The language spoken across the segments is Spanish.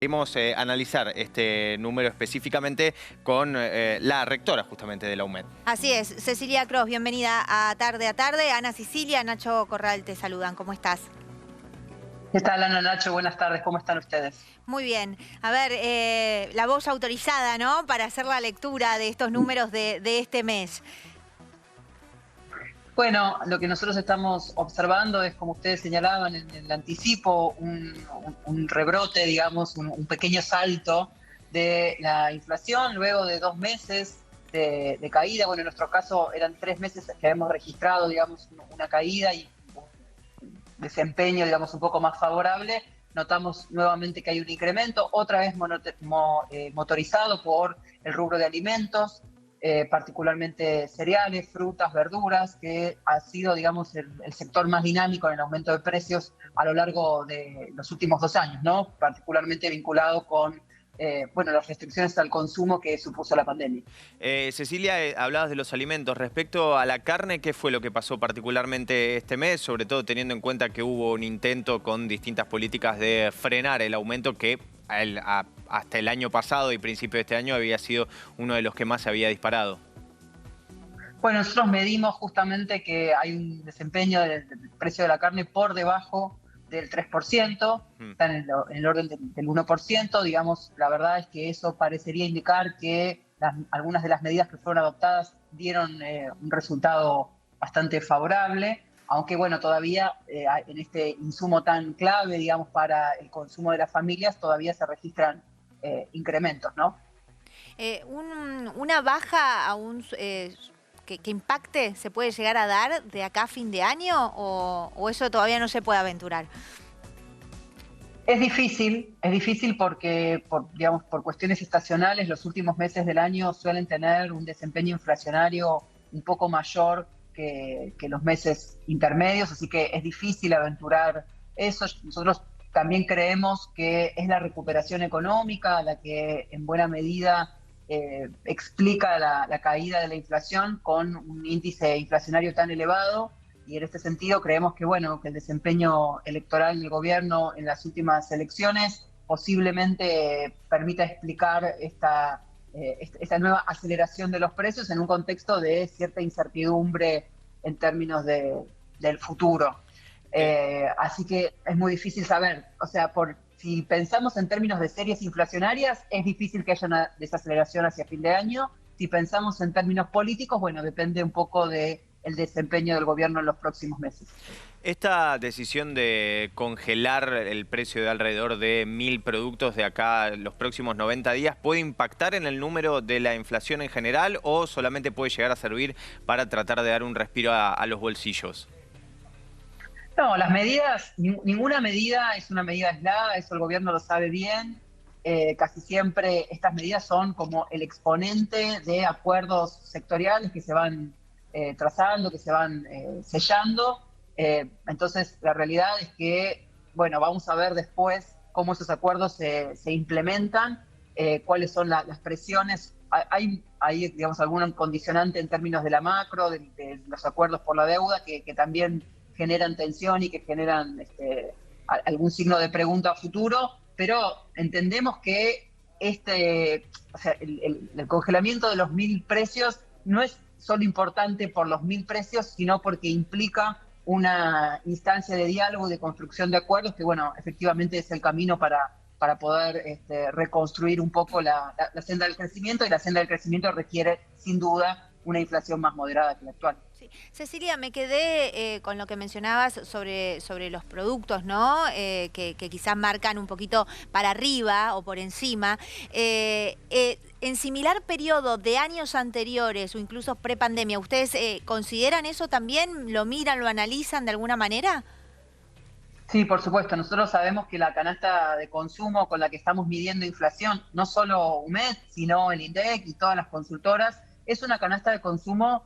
Queremos analizar este número específicamente con la rectora justamente de la UMED. Así es, Cecilia Cross, bienvenida a Tarde a Tarde. Ana Sicilia, Nacho Corral te saludan, ¿cómo estás? ¿Qué tal, Ana, Nacho? Buenas tardes, ¿cómo están ustedes? Muy bien. A ver, la voz autorizada, ¿no? Para hacer la lectura de estos números de este mes. Bueno, lo que nosotros estamos observando es, como ustedes señalaban en el anticipo, un rebrote, digamos, un pequeño salto de la inflación luego de 2 meses de caída. Bueno, en nuestro caso eran 3 meses que hemos registrado, digamos, una caída y un desempeño, digamos, un poco más favorable. Notamos nuevamente que hay un incremento, otra vez motorizado por el rubro de alimentos. Particularmente cereales, frutas, verduras, que ha sido, digamos, el sector más dinámico en el aumento de precios a lo largo de los últimos 2 años, ¿no? Particularmente vinculado con bueno, las restricciones al consumo que supuso la pandemia. Cecilia, hablabas de los alimentos. Respecto a la carne, ¿qué fue lo que pasó particularmente este mes? Sobre todo teniendo en cuenta que hubo un intento con distintas políticas de frenar el aumento que hasta el año pasado y principio de este año había sido uno de los que más se había disparado. Bueno, nosotros medimos justamente que hay un desempeño del precio de la carne por debajo del 3%, está en el orden del 1%. Digamos, la verdad es que eso parecería indicar que algunas de las medidas que fueron adoptadas dieron un resultado bastante favorable, aunque bueno, todavía en este insumo tan clave, digamos, para el consumo de las familias, todavía se registran incrementos, ¿no? Una baja aún que impacte se puede llegar a dar de acá a fin de año o eso todavía no se puede aventurar. Es difícil porque, digamos, por cuestiones estacionales, los últimos meses del año suelen tener un desempeño inflacionario un poco mayor que los meses intermedios, así que es difícil aventurar eso. Nosotros también creemos que es la recuperación económica la que en buena medida explica la caída de la inflación con un índice inflacionario tan elevado. Y en este sentido creemos que, bueno, que el desempeño electoral del gobierno en las últimas elecciones posiblemente permita explicar esta nueva aceleración de los precios en un contexto de cierta incertidumbre en términos del futuro. Así que es muy difícil saber, o sea, si pensamos en términos de series inflacionarias, es difícil que haya una desaceleración hacia fin de año. Si pensamos en términos políticos, bueno, depende un poco del desempeño del gobierno en los próximos meses. Esta decisión de congelar el precio de alrededor de 1.000 productos de acá a los próximos 90 días, ¿puede impactar en el número de la inflación en general o solamente puede llegar a servir para tratar de dar un respiro a los bolsillos? No, las medidas, ninguna medida es una medida aislada, eso el gobierno lo sabe bien. Casi siempre estas medidas son como el exponente de acuerdos sectoriales que se van trazando, que se van sellando. Entonces, la realidad es que, bueno, vamos a ver después cómo esos acuerdos se implementan, cuáles son las presiones. Hay, digamos, algún condicionante en términos de la macro, de los acuerdos por la deuda, que también generan tensión y que generan algún signo de pregunta a futuro, pero entendemos que o sea, el congelamiento de los 1.000 precios no es solo importante por los 1.000 precios, sino porque implica una instancia de diálogo y de construcción de acuerdos que, bueno, efectivamente es el camino para poder reconstruir un poco la senda del crecimiento, y la senda del crecimiento requiere, sin duda, una inflación más moderada que la actual. Sí. Cecilia, me quedé con lo que mencionabas sobre los productos, ¿no? Que quizás marcan un poquito para arriba o por encima. En similar periodo de años anteriores o incluso prepandemia, ¿ustedes consideran eso también? ¿Lo miran, lo analizan de alguna manera? Sí, por supuesto. Nosotros sabemos que la canasta de consumo con la que estamos midiendo inflación, no solo UMED, sino el INDEC y todas las consultoras, es una canasta de consumo,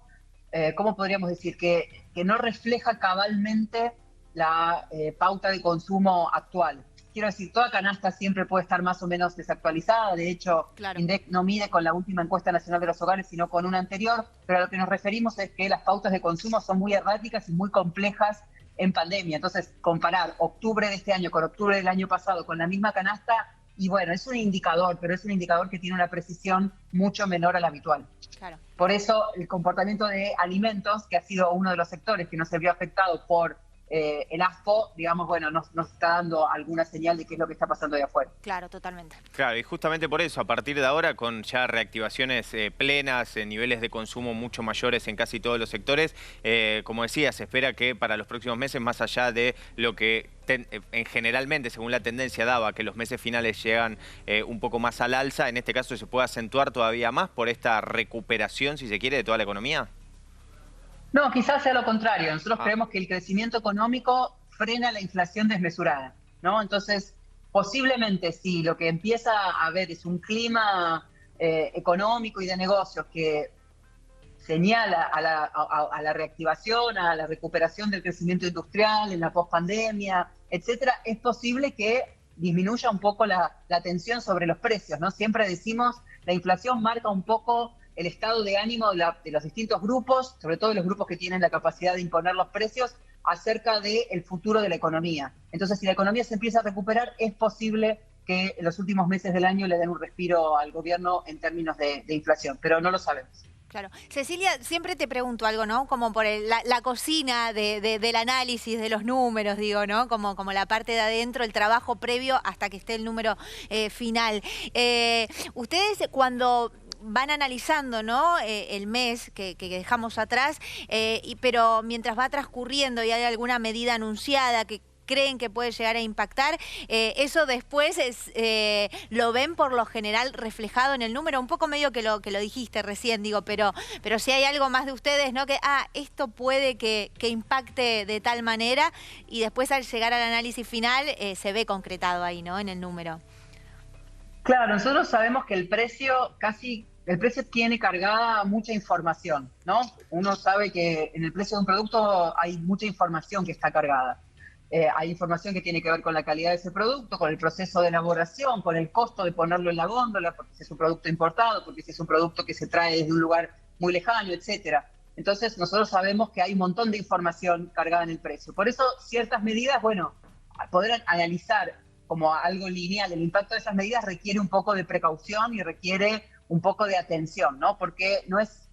¿cómo podríamos decir? Que no refleja cabalmente la pauta de consumo actual. Quiero decir, toda canasta siempre puede estar más o menos desactualizada. De hecho, Claro. INDEC no mide con la última encuesta nacional de los hogares, sino con una anterior. Pero a lo que nos referimos es que las pautas de consumo son muy erráticas y muy complejas en pandemia. Entonces, comparar octubre de este año con octubre del año pasado con la misma canasta Y bueno, es un indicador, pero es un indicador que tiene una precisión mucho menor a la habitual. Claro. Por eso el comportamiento de alimentos, que ha sido uno de los sectores que no se vio afectado por el ASPO, digamos, bueno, nos está dando alguna señal de qué es lo que está pasando de afuera. Claro, totalmente. Claro, y justamente por eso, a partir de ahora, con ya reactivaciones plenas, niveles de consumo mucho mayores en casi todos los sectores, como decía, se espera que para los próximos meses, más allá de lo que generalmente, según la tendencia daba, que los meses finales llegan un poco más al alza, en este caso se puede acentuar todavía más por esta recuperación, si se quiere, de toda la economía. No, quizás sea lo contrario. Nosotros creemos que el crecimiento económico frena la inflación desmesurada, ¿no? Entonces, posiblemente si lo que empieza a haber es un clima económico y de negocios que señala a la reactivación, a la recuperación del crecimiento industrial en la pospandemia, etcétera, es posible que disminuya un poco la tensión sobre los precios, ¿no? Siempre decimos, la inflación marca un poco el estado de ánimo de los distintos grupos, sobre todo de los grupos que tienen la capacidad de imponer los precios, acerca del futuro de la economía. Entonces, si la economía se empieza a recuperar, es posible que en los últimos meses del año le den un respiro al gobierno en términos de inflación, pero no lo sabemos. Claro. Cecilia, siempre te pregunto algo, ¿no? Como por la cocina del análisis de los números, digo, ¿no? Como la parte de adentro, el trabajo previo hasta que esté el número final. Ustedes cuando van analizando, ¿no? El mes que dejamos atrás, pero mientras va transcurriendo y hay alguna medida anunciada que creen que puede llegar a impactar, eso después lo ven por lo general reflejado en el número, un poco medio que lo dijiste recién, digo, pero si hay algo más de ustedes, ¿no? Que esto puede que impacte de tal manera, y después al llegar al análisis final se ve concretado ahí, ¿no? En el número. Claro, nosotros sabemos que el precio tiene cargada mucha información, ¿no? Uno sabe que en el precio de un producto hay mucha información que está cargada. Hay información que tiene que ver con la calidad de ese producto, con el proceso de elaboración, con el costo de ponerlo en la góndola, porque si es un producto importado, porque si es un producto que se trae desde un lugar muy lejano, etcétera. Entonces, nosotros sabemos que hay un montón de información cargada en el precio. Por eso, ciertas medidas, bueno, poder analizar como algo lineal el impacto de esas medidas requiere un poco de precaución y requiere un poco de atención, ¿no? Porque no es,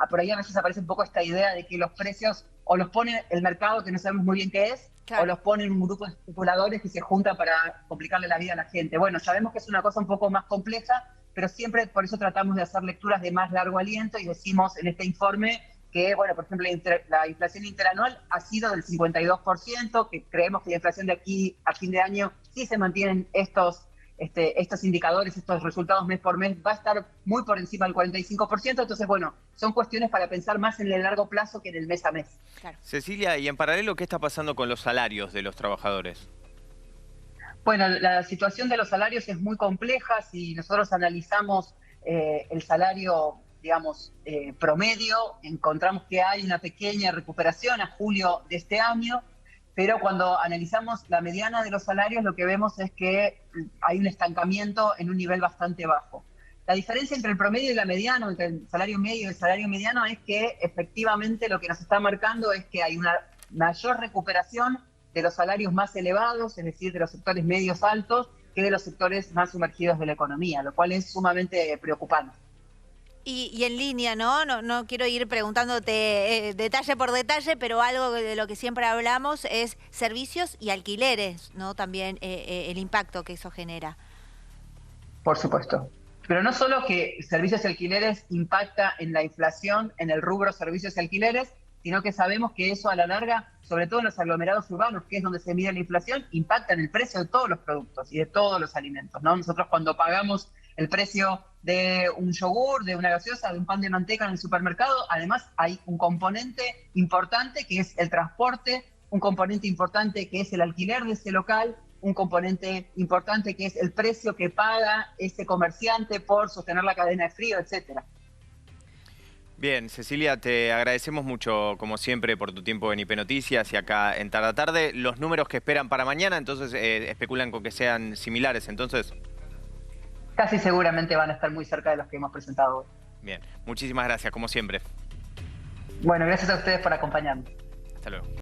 por ahí a veces aparece un poco esta idea de que los precios o los pone el mercado, que no sabemos muy bien qué es, claro, o los ponen un grupo de especuladores que se juntan para complicarle la vida a la gente. Bueno, sabemos que es una cosa un poco más compleja, pero siempre por eso tratamos de hacer lecturas de más largo aliento y decimos en este informe que, bueno, por ejemplo, la inflación interanual ha sido del 52%, que creemos que la inflación de aquí a fin de año sí se mantienen estos indicadores, estos resultados mes por mes, va a estar muy por encima del 45%. Entonces, bueno, son cuestiones para pensar más en el largo plazo que en el mes a mes. Claro. Cecilia, y en paralelo, ¿qué está pasando con los salarios de los trabajadores? Bueno, la situación de los salarios es muy compleja. Si nosotros analizamos el salario, digamos, promedio, encontramos que hay una pequeña recuperación a julio de este año, pero cuando analizamos la mediana de los salarios, lo que vemos es que hay un estancamiento en un nivel bastante bajo. La diferencia entre el promedio y la mediana, entre el salario medio y el salario mediano, es que efectivamente lo que nos está marcando es que hay una mayor recuperación de los salarios más elevados, es decir, de los sectores medios altos, que de los sectores más sumergidos de la economía, lo cual es sumamente preocupante. Y en línea, ¿no? No quiero ir preguntándote detalle por detalle, pero algo de lo que siempre hablamos es servicios y alquileres, ¿no? También el impacto que eso genera. Por supuesto. Pero no solo que servicios y alquileres impacta en la inflación, en el rubro servicios y alquileres, sino que sabemos que eso a la larga, sobre todo en los aglomerados urbanos, que es donde se mide la inflación, impacta en el precio de todos los productos y de todos los alimentos, ¿no? Nosotros cuando pagamos el precio de un yogur, de una gaseosa, de un pan de manteca en el supermercado, además hay un componente importante que es el transporte, un componente importante que es el alquiler de ese local, un componente importante que es el precio que paga ese comerciante por sostener la cadena de frío, etcétera. Bien, Cecilia, te agradecemos mucho, como siempre, por tu tiempo en IP Noticias y acá en Tarde a Tarde. Los números que esperan para mañana, entonces, especulan con que sean similares, entonces. Casi seguramente van a estar muy cerca de los que hemos presentado hoy. Bien, muchísimas gracias, como siempre. Bueno, gracias a ustedes por acompañarnos. Hasta luego.